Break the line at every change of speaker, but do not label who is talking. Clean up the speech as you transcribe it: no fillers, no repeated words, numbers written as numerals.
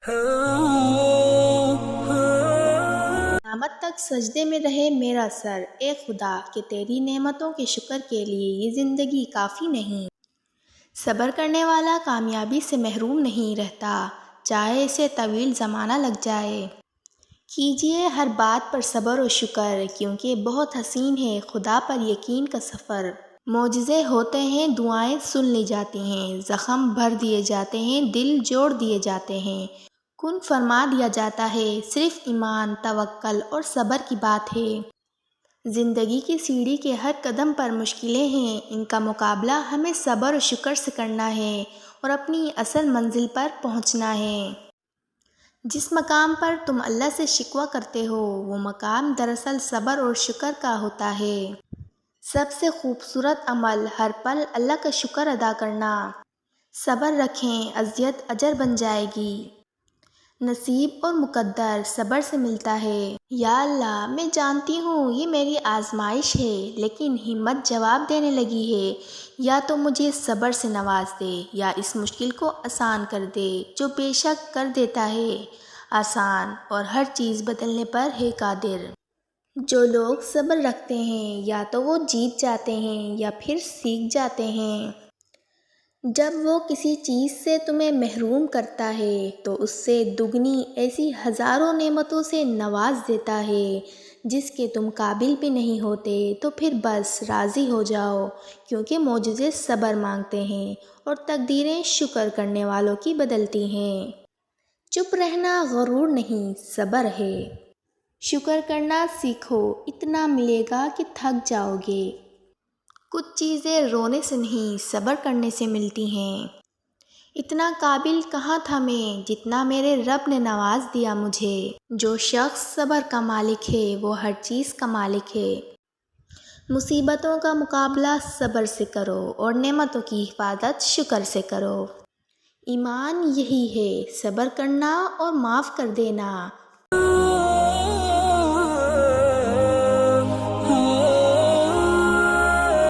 قیامت تک سجدے میں رہے میرا سر، اے خدا کہ تیری نعمتوں کے شکر کے لیے یہ زندگی کافی نہیں۔ صبر کرنے والا کامیابی سے محروم نہیں رہتا، چاہے اسے طویل زمانہ لگ جائے۔ کیجئے ہر بات پر صبر و شکر، کیونکہ بہت حسین ہے خدا پر یقین کا سفر۔ معجزے ہوتے ہیں، دعائیں سن لی جاتی ہیں، زخم بھر دیے جاتے ہیں، دل جوڑ دیے جاتے ہیں، کن فرما دیا جاتا ہے، صرف ایمان، توکل اور صبر کی بات ہے۔ زندگی کی سیڑھی کے ہر قدم پر مشکلیں ہیں، ان کا مقابلہ ہمیں صبر و شکر سے کرنا ہے اور اپنی اصل منزل پر پہنچنا ہے۔ جس مقام پر تم اللہ سے شکوہ کرتے ہو، وہ مقام دراصل صبر اور شکر کا ہوتا ہے۔ سب سے خوبصورت عمل ہر پل اللہ کا شکر ادا کرنا۔ صبر رکھیں، اذیت اجر بن جائے گی۔ نصیب اور مقدر صبر سے ملتا ہے۔ یا اللہ، میں جانتی ہوں یہ میری آزمائش ہے، لیکن ہمت جواب دینے لگی ہے۔ یا تو مجھے صبر سے نواز دے یا اس مشکل کو آسان کر دے، جو بے شک کر دیتا ہے آسان، اور ہر چیز بدلنے پر ہے قادر۔ جو لوگ صبر رکھتے ہیں یا تو وہ جیت جاتے ہیں یا پھر سیکھ جاتے ہیں۔ جب وہ کسی چیز سے تمہیں محروم کرتا ہے تو اس سے دگنی ایسی ہزاروں نعمتوں سے نواز دیتا ہے جس کے تم قابل بھی نہیں ہوتے، تو پھر بس راضی ہو جاؤ، کیونکہ معجزے صبر مانگتے ہیں اور تقدیریں شکر کرنے والوں کی بدلتی ہیں۔ چپ رہنا غرور نہیں، صبر ہے۔ شکر کرنا سیکھو، اتنا ملے گا کہ تھک جاؤ گے۔ کچھ چیزیں رونے سے نہیں، صبر کرنے سے ملتی ہیں۔ اتنا قابل کہاں تھا میں، جتنا میرے رب نے نواز دیا مجھے۔ جو شخص صبر کا مالک ہے وہ ہر چیز کا مالک ہے۔ مصیبتوں کا مقابلہ صبر سے کرو اور نعمتوں کی حفاظت شکر سے کرو۔ ایمان یہی ہے، صبر کرنا اور معاف کر دینا،